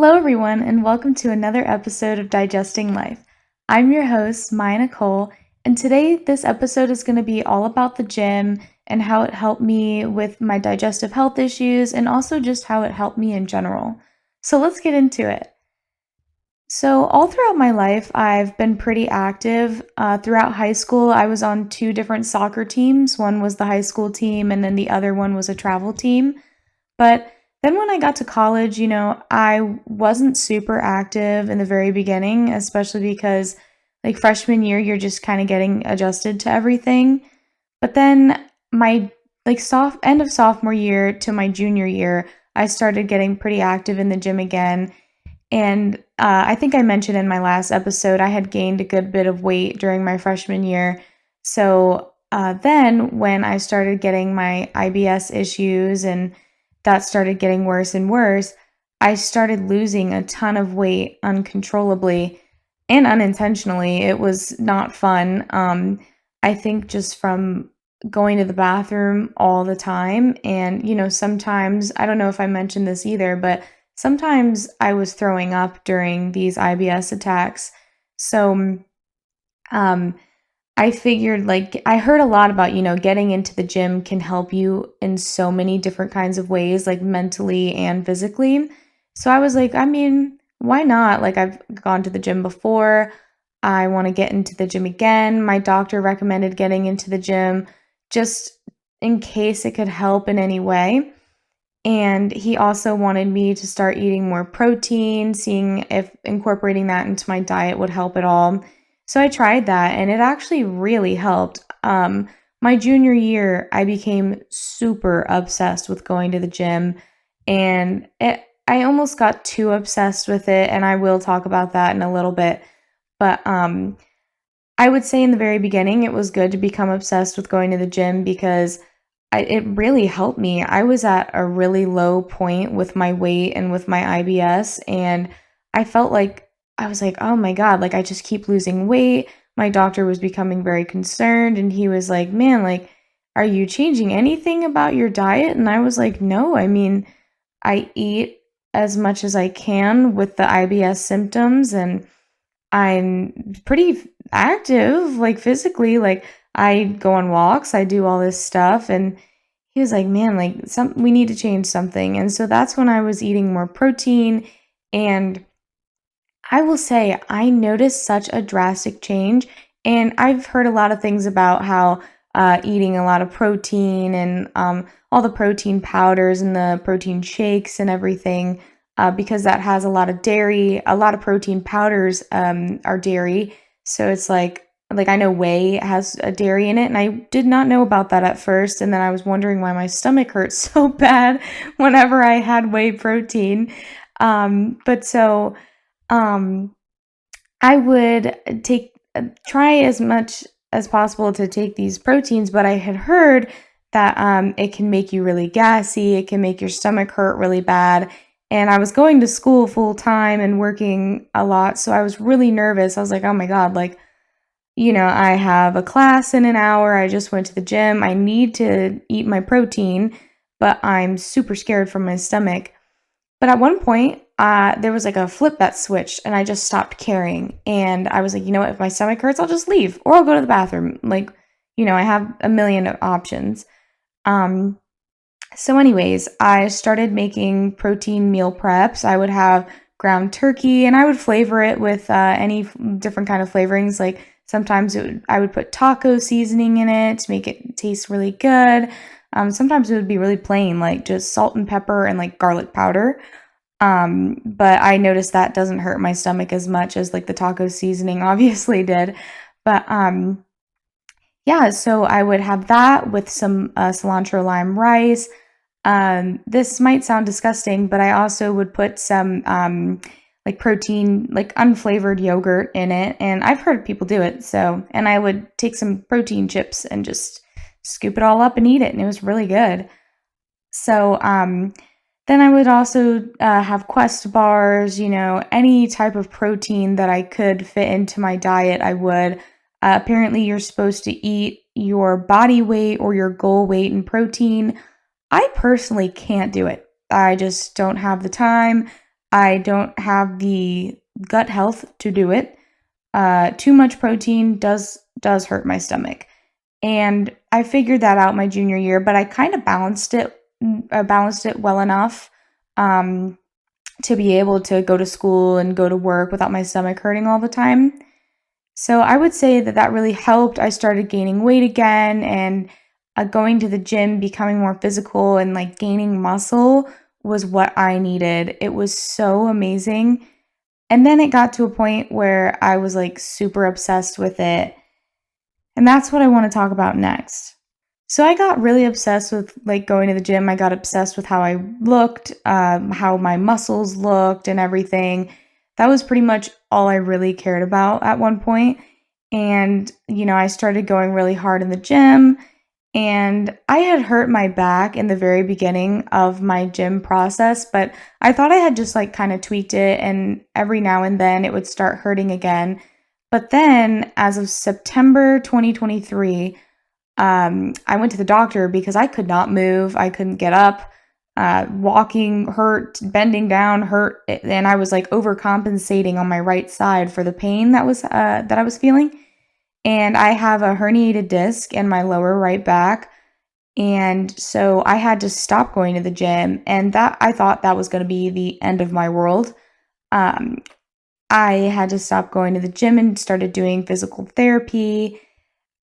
Hello, everyone, and welcome to another episode of Digesting Life. I'm your host, Maya Nicole, and today this episode is going to be all about the gym and how it helped me with my digestive health issues and also just how it helped me in general. So let's get into it. So, all throughout my life, I've been pretty active. Throughout high school, I was on two different soccer teams. One was the high school team, and then the other one was a travel team. But then when I got to college, I wasn't super active in the very beginning, especially because like freshman year, you're just kind of getting adjusted to everything. But then my like soft end of sophomore year to my junior year, I started getting pretty active in the gym again. And I think I mentioned in my last episode, I had gained a good bit of weight during my freshman year. So then when I started getting my IBS issues and that started getting worse and worse, I started losing a ton of weight uncontrollably and unintentionally. It was not fun. I think just from going to the bathroom all the time. And, sometimes, I don't know if I mentioned this either, but sometimes I was throwing up during these IBS attacks. So, um, I figured like I heard a lot about, getting into the gym can help you in so many different kinds of ways, like mentally and physically. So I was like, I mean, why not? Like I've gone to the gym before. I want to get into the gym again. My doctor recommended getting into the gym just in case it could help in any way. And he also wanted me to start eating more protein, seeing if incorporating that into my diet would help at all. So I tried that and it actually really helped. My junior year, I became super obsessed with going to the gym and I almost got too obsessed with it. And I will talk about that in a little bit. But I would say in the very beginning, it was good to become obsessed with going to the gym because it really helped me. I was at a really low point with my weight and with my IBS, and I felt like I was like, "Oh my god, like I just keep losing weight." My doctor was becoming very concerned and he was like, "Man, like are you changing anything about your diet?" And I was like, "No, I mean, I eat as much as I can with the IBS symptoms and I'm pretty active, like physically, like I go on walks, I do all this stuff." And he was like, "Man, like we need to change something." And so that's when I was eating more protein. And I will say I noticed such a drastic change. And I've heard a lot of things about how eating a lot of protein and all the protein powders and the protein shakes and everything, because that has a lot of dairy, a lot of protein powders are dairy. So it's like I know whey has a dairy in it, and I did not know about that at first. And then I was wondering why my stomach hurt so bad whenever I had whey protein. But so um, I would try as much as possible to take these proteins, but I had heard that it can make you really gassy, it can make your stomach hurt really bad. And I was going to school full time and working a lot, so I was really nervous. I was like, "Oh my god, like, I have a class in an hour. I just went to the gym. I need to eat my protein, but I'm super scared for my stomach." But at one point, there was like a flip that switched, and I just stopped caring. And I was like, you know what? If my stomach hurts, I'll just leave, or I'll go to the bathroom. Like, I have a million of options. Um, so, anyways, I started making protein meal preps. I would have ground turkey, and I would flavor it with any different kind of flavorings. Like sometimes I would put taco seasoning in it to make it taste really good. Sometimes it would be really plain, like just salt and pepper and like garlic powder. But I noticed that doesn't hurt my stomach as much as like the taco seasoning obviously did. But yeah, so I would have that with some cilantro lime rice. This might sound disgusting, but I also would put some like protein, like unflavored yogurt in it, and I've heard people do it. So, and I would take some protein chips and just scoop it all up and eat it, and it was really good. So, then I would also have Quest bars, any type of protein that I could fit into my diet, I would. Apparently, you're supposed to eat your body weight or your goal weight in protein. I personally can't do it. I just don't have the time. I don't have the gut health to do it. Too much protein does hurt my stomach. And I figured that out my junior year, but I kind of balanced it well enough um, to be able to go to school and go to work without my stomach hurting all the time. So I would say that that really helped. I started gaining weight again and going to the gym, becoming more physical and like gaining muscle was what I needed. It was so amazing. And then it got to a point where I was like super obsessed with it. And that's what I want to talk about next. So I got really obsessed with like going to the gym. I got obsessed with how I looked, how my muscles looked, and everything. That was pretty much all I really cared about at one point. And, I started going really hard in the gym. And I had hurt my back in the very beginning of my gym process, but I thought I had just like kind of tweaked it. And every now and then it would start hurting again. But then as of September 2023, I went to the doctor because I could not move. I couldn't get up. Walking hurt, bending down hurt, and I was like overcompensating on my right side for the pain that I was feeling. And I have a herniated disc in my lower right back, and so I had to stop going to the gym. And that I thought that was going to be the end of my world. Um, I had to stop going to the gym and started doing physical therapy.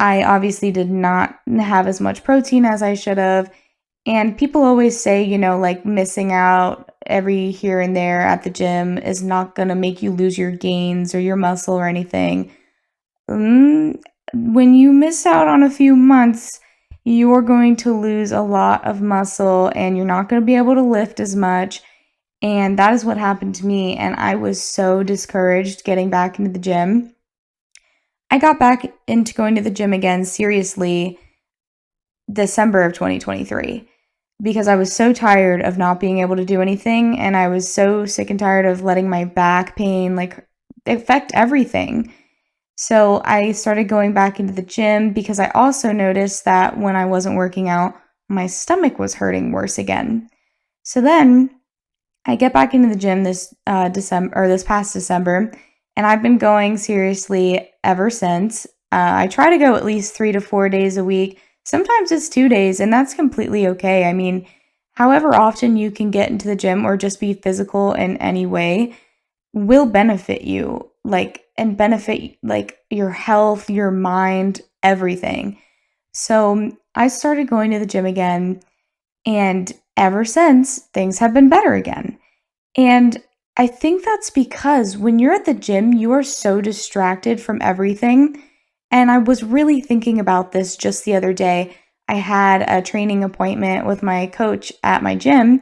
I obviously did not have as much protein as I should have. And people always say, like missing out every here and there at the gym is not going to make you lose your gains or your muscle or anything. When you miss out on a few months, you're going to lose a lot of muscle and you're not going to be able to lift as much. And that is what happened to me. And I was so discouraged getting back into the gym. I got back into going to the gym again seriously December of 2023 because I was so tired of not being able to do anything, and I was so sick and tired of letting my back pain like affect everything. So I started going back into the gym because I also noticed that when I wasn't working out, my stomach was hurting worse again. So then I get back into the gym this past December, and I've been going seriously ever since. I try to go at least 3 to 4 days a week. Sometimes it's 2 days, and that's completely okay. I mean, however often you can get into the gym or just be physical in any way will benefit you, and benefit like your health, your mind, everything. So I started going to the gym again, and ever since, things have been better again. And I think that's because when you're at the gym, you are so distracted from everything. And I was really thinking about this just the other day. I had a training appointment with my coach at my gym.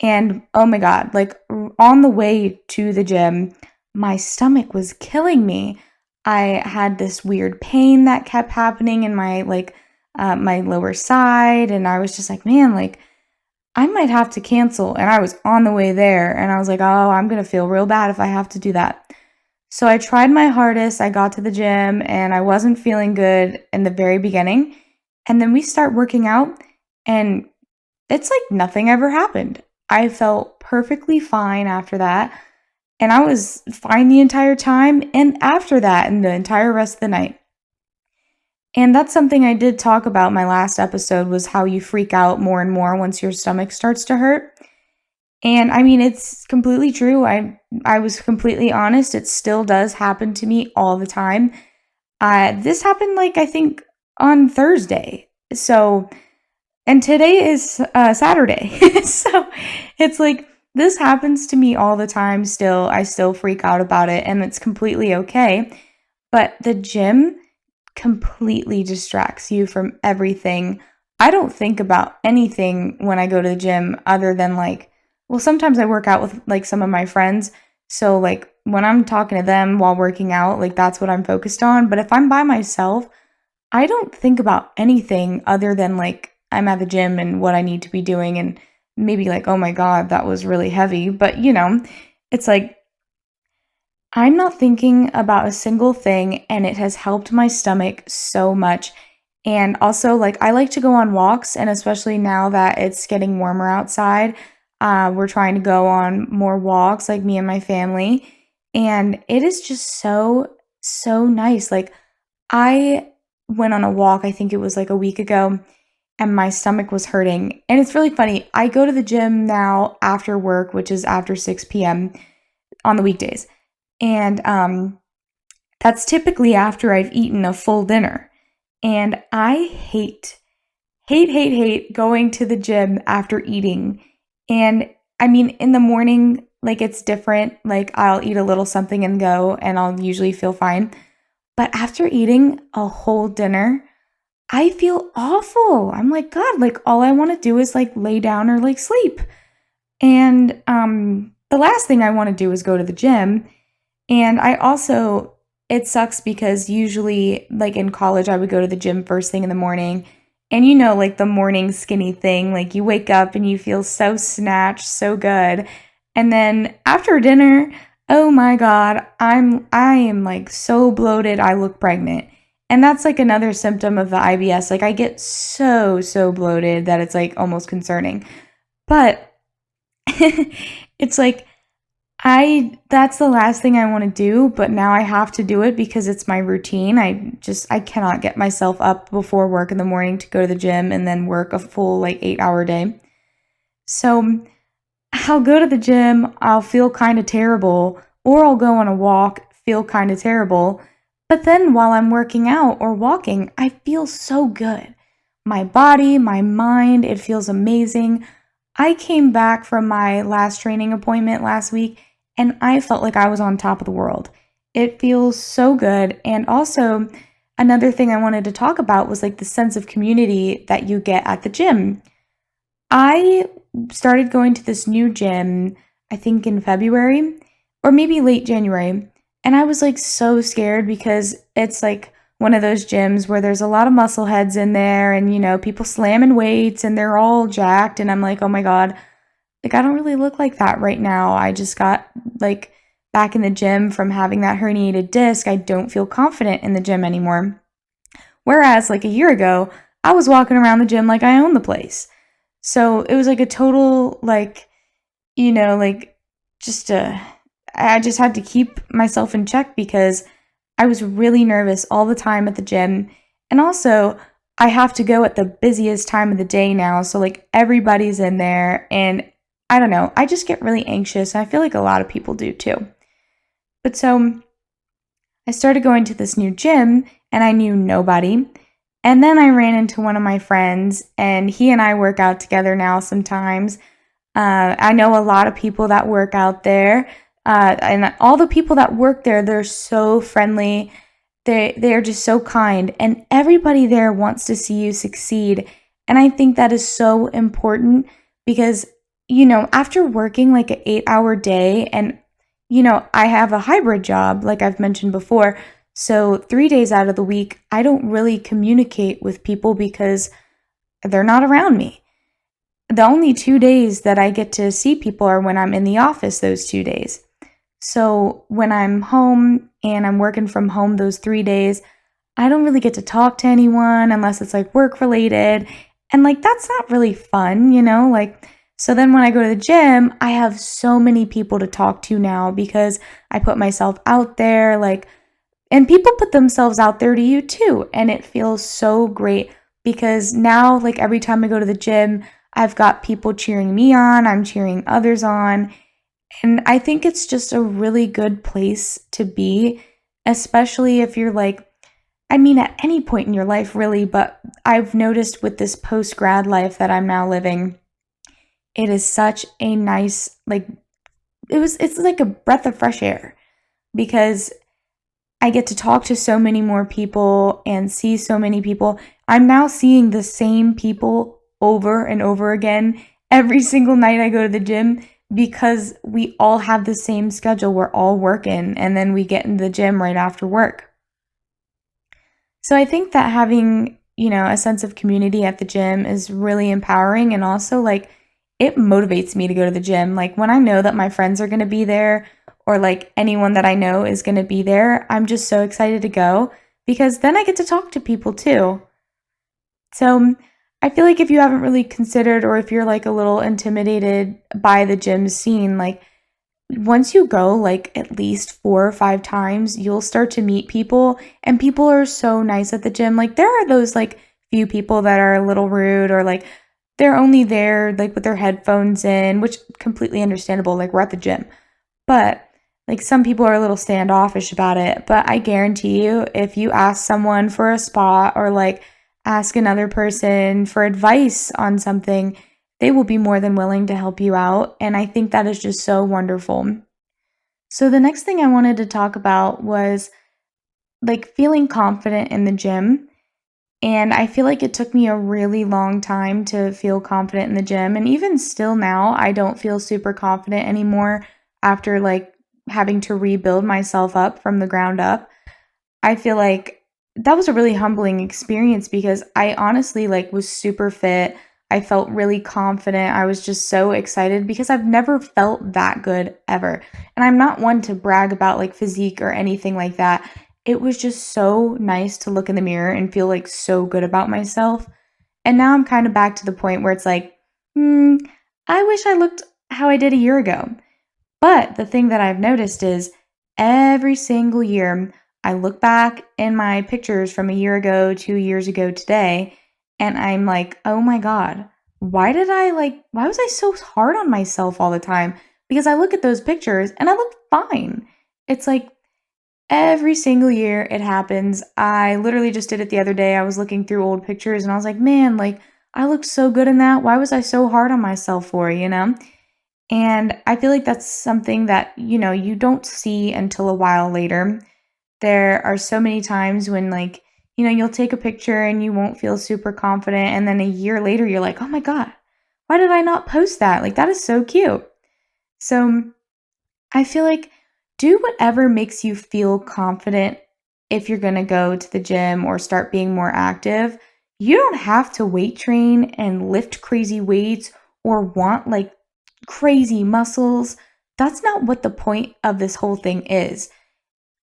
And oh my God, like on the way to the gym, my stomach was killing me. I had this weird pain that kept happening in my lower side. And I was just like, man, like, I might have to cancel. And I was on the way there and I was like, oh, I'm going to feel real bad if I have to do that. So I tried my hardest. I got to the gym and I wasn't feeling good in the very beginning. And then we start working out and it's like nothing ever happened. I felt perfectly fine after that. And I was fine the entire time and after that and the entire rest of the night. And that's something I did talk about my last episode was how you freak out more and more once your stomach starts to hurt. And I mean, it's completely true. I was completely honest. It still does happen to me all the time. This happened like I think on Thursday. So, and today is Saturday. So it's like this happens to me all the time still. I still freak out about it and it's completely okay. But the gym completely distracts you from everything. I don't think about anything when I go to the gym other than sometimes I work out with like some of my friends. So like when I'm talking to them while working out, like that's what I'm focused on. But if I'm by myself, I don't think about anything other than like I'm at the gym and what I need to be doing and maybe like, oh my God, that was really heavy. But it's like I'm not thinking about a single thing and it has helped my stomach so much. And also, like, I like to go on walks, and especially now that it's getting warmer outside, We're trying to go on more walks, like me and my family, and it is just so nice. Like, I went on a walk, I think it was like a week ago, and my stomach was hurting. And it's really funny. I go to the gym now after work, which is after 6 p.m. on the weekdays. And that's typically after I've eaten a full dinner. And I hate going to the gym after eating. And I mean, in the morning, like it's different. Like I'll eat a little something and go, and I'll usually feel fine. But after eating a whole dinner, I feel awful. I'm like, God, like all I want to do is like lay down or like sleep. And the last thing I want to do is go to the gym. And I also, it sucks because usually, like in college, I would go to the gym first thing in the morning. And you know, like the morning skinny thing, like you wake up and you feel so snatched, so good. And then after dinner, oh my God, I am like so bloated, I look pregnant. And that's like another symptom of the IBS. Like I get so bloated that it's like almost concerning. But it's like that's the last thing I want to do, but now I have to do it because it's my routine. I cannot get myself up before work in the morning to go to the gym and then work a full like 8-hour day. So I'll go to the gym, I'll feel kind of terrible, or I'll go on a walk, feel kind of terrible. But then while I'm working out or walking, I feel so good. My body, my mind, it feels amazing. I came back from my last training appointment last week and I felt like I was on top of the world. It feels so good. And also, another thing I wanted to talk about was like the sense of community that you get at the gym. I started going to this new gym, I think in February or maybe late January. And I was like so scared because it's like one of those gyms where there's a lot of muscle heads in there and, you know, people slamming weights and they're all jacked. And I'm like, oh my God, like I don't really look like that right now. I just got like back in the gym from having that herniated disc. I don't feel confident in the gym anymore. Whereas like a year ago, I was walking around the gym like I owned the place. So it was like a total, like, you know, like just I just had to keep myself in check because I was really nervous all the time at the gym. And also, I have to go at the busiest time of the day now. So, like, everybody's in there. And I don't know, I just get really anxious. I feel like a lot of people do too. But so I started going to this new gym and I knew nobody. And then I ran into one of my friends, and he and I work out together now sometimes. I know a lot of people that work out there, and all the people that work there, they're so friendly. They're just so kind, and everybody there wants to see you succeed. And I think that is so important because, you know, after working like an 8-hour day, and you know, I have a hybrid job, like I've mentioned before. So 3 days out of the week, I don't really communicate with people because they're not around me. The only 2 days that I get to see people are when I'm in the office those 2 days. So when I'm home and I'm working from home those 3 days, I don't really get to talk to anyone unless it's like work related. And like that's not really fun, you know? Like, so then when I go to the gym, I have so many people to talk to now because I put myself out there, like, and people put themselves out there to you too. And it feels so great because now, like, every time I go to the gym, I've got people cheering me on, I'm cheering others on. And I think it's just a really good place to be, especially if you're like, I mean, at any point in your life, really, but I've noticed with this post grad life that I'm now living, it is such a nice, like, it's like a breath of fresh air because I get to talk to so many more people and see so many people. I'm now seeing the same people over and over again every single night I go to the gym because we all have the same schedule. We're all working and then we get into the gym right after work. So I think that having, you know, a sense of community at the gym is really empowering and also like it motivates me to go to the gym. Like when I know that my friends are going to be there or like anyone that I know is going to be there, I'm just so excited to go because then I get to talk to people too. So I feel like if you haven't really considered or if you're like a little intimidated by the gym scene, like once you go like at least 4 or 5 times, you'll start to meet people, and people are so nice at the gym. Like there are those like few people that are a little rude or like they're only there like with their headphones in, which completely understandable. Like we're at the gym. But like some people are a little standoffish about it, but I guarantee you if you ask someone for a spot or like ask another person for advice on something, they will be more than willing to help you out, and I think that is just so wonderful. So the next thing I wanted to talk about was like feeling confident in the gym. And I feel like it took me a really long time to feel confident in the gym. And even still now, I don't feel super confident anymore after like having to rebuild myself up from the ground up. I feel like that was a really humbling experience because I honestly like was super fit. I felt really confident. I was just so excited because I've never felt that good ever. And I'm not one to brag about like physique or anything like that. It was just so nice to look in the mirror and feel like so good about myself. And now I'm kind of back to the point where it's like, hmm, I wish I looked how I did a year ago. But the thing that I've noticed is every single year, I look back in my pictures from a year ago, 2 years ago today, and I'm like, oh my God, why was I so hard on myself all the time? Because I look at those pictures and I look fine. It's like every single year it happens. I literally just did it the other day. I was looking through old pictures and I was like, man, like I looked so good in that. Why was I so hard on myself for, you know? And I feel like that's something that, you don't see until a while later. There are so many times when, like, you'll take a picture and you won't feel super confident. And then a year later, you're like, oh my God, why did I not post that? Like, that is so cute. So I feel like do whatever makes you feel confident if you're going to go to the gym or start being more active. You don't have to weight train and lift crazy weights or want like crazy muscles. That's not what the point of this whole thing is.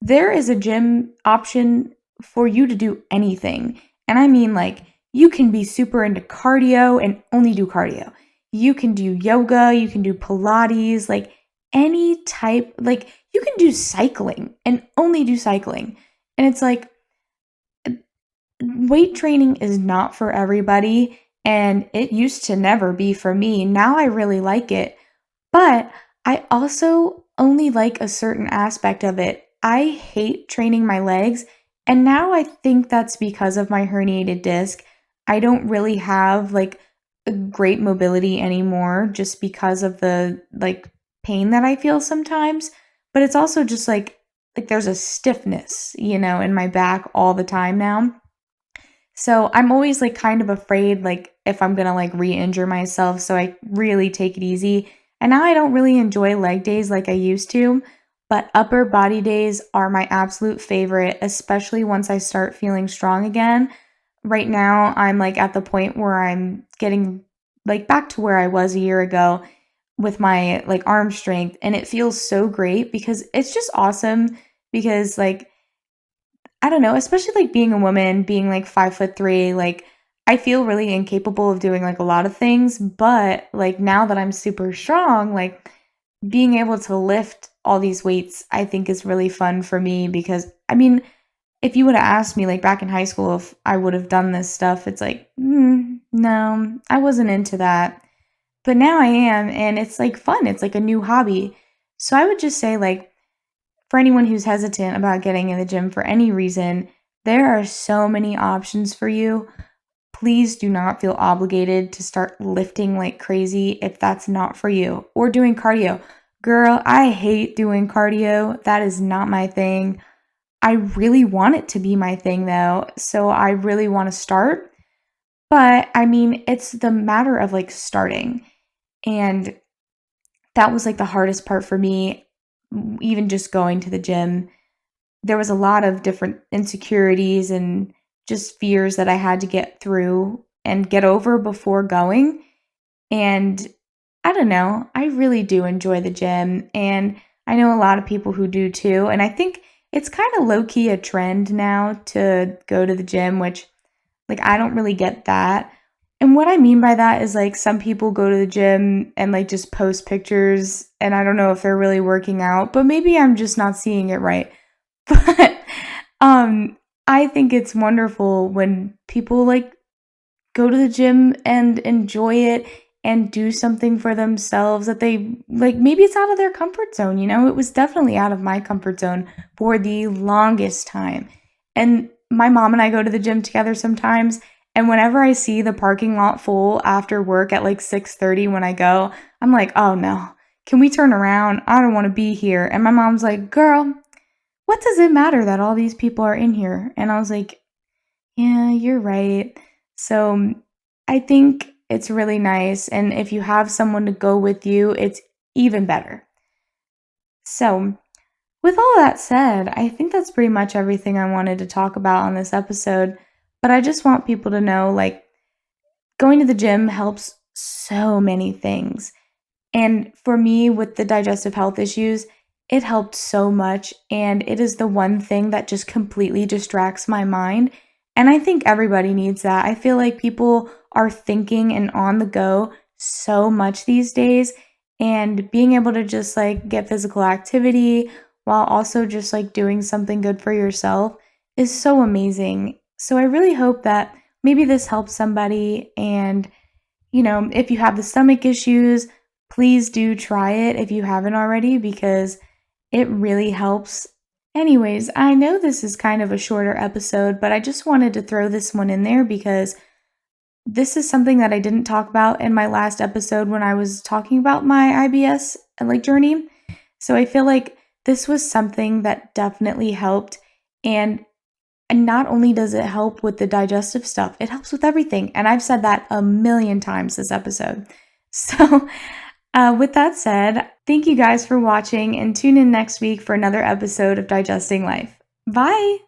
There is a gym option for you to do anything. And I mean, like, you can be super into cardio and only do cardio. You can do yoga, you can do Pilates, like any type, like, you can do cycling and only do cycling. And it's like, weight training is not for everybody. And it used to never be for me. Now I really like it. But I also only like a certain aspect of it. I hate training my legs, and now I think that's because of my herniated disc. I don't really have like a great mobility anymore just because of the like pain that I feel sometimes, but it's also just like there's a stiffness, in my back all the time now. So I'm always like kind of afraid like if I'm gonna like re-injure myself, so I really take it easy. And now I don't really enjoy leg days like I used to, but upper body days are my absolute favorite, especially once I start feeling strong again. Right now, I'm like at the point where I'm getting like back to where I was a year ago with my like arm strength, and it feels so great because it's just awesome because like I don't know, especially like being a woman, being like 5'3", like I feel really incapable of doing like a lot of things, but like now that I'm super strong, like being able to lift all these weights, I think is really fun for me because I mean, if you would have asked me like back in high school if I would have done this stuff, it's like, no, I wasn't into that. But now I am, and it's like fun. It's like a new hobby. So I would just say, like, for anyone who's hesitant about getting in the gym for any reason, there are so many options for you. Please do not feel obligated to start lifting like crazy if that's not for you or doing cardio. Girl, I hate doing cardio. That is not my thing. I really want it to be my thing though. So I really want to start. But I mean, it's the matter of like starting. And that was like the hardest part for me, even just going to the gym. There was a lot of different insecurities and just fears that I had to get through and get over before going. And I don't know, I really do enjoy the gym. And I know a lot of people who do too. And I think it's kind of low key a trend now to go to the gym, which like I don't really get that. And what I mean by that is like some people go to the gym and like just post pictures, and I don't know if they're really working out, but maybe I'm just not seeing it right. But um I think it's wonderful when people like go to the gym and enjoy it and do something for themselves that they like. Maybe it's out of their comfort zone, you know? It was definitely out of my comfort zone for the longest time. And my mom and I go to the gym together sometimes, and whenever I see the parking lot full after work at like 6:30 when I go, I'm like, "Oh no. Can we turn around? I don't want to be here." And my mom's like, "Girl, what does it matter that all these people are in here?" And I was like, yeah, you're right. So I think it's really nice. And if you have someone to go with you, it's even better. So, with all that said, I think that's pretty much everything I wanted to talk about on this episode. But I just want people to know like, going to the gym helps so many things. And for me, with the digestive health issues, it helped so much. And it is the one thing that just completely distracts my mind. And I think everybody needs that. I feel like people are thinking and on the go so much these days. And being able to just like get physical activity while also just like doing something good for yourself is so amazing. So I really hope that maybe this helps somebody. And if you have the stomach issues, please do try it if you haven't already because it really helps. Anyways, I know this is kind of a shorter episode, but I just wanted to throw this one in there because this is something that I didn't talk about in my last episode when I was talking about my IBS like journey. So I feel like this was something that definitely helped. And not only does it help with the digestive stuff, it helps with everything. And I've said that a million times this episode. So, with that said, thank you guys for watching and tune in next week for another episode of Digesting Life. Bye.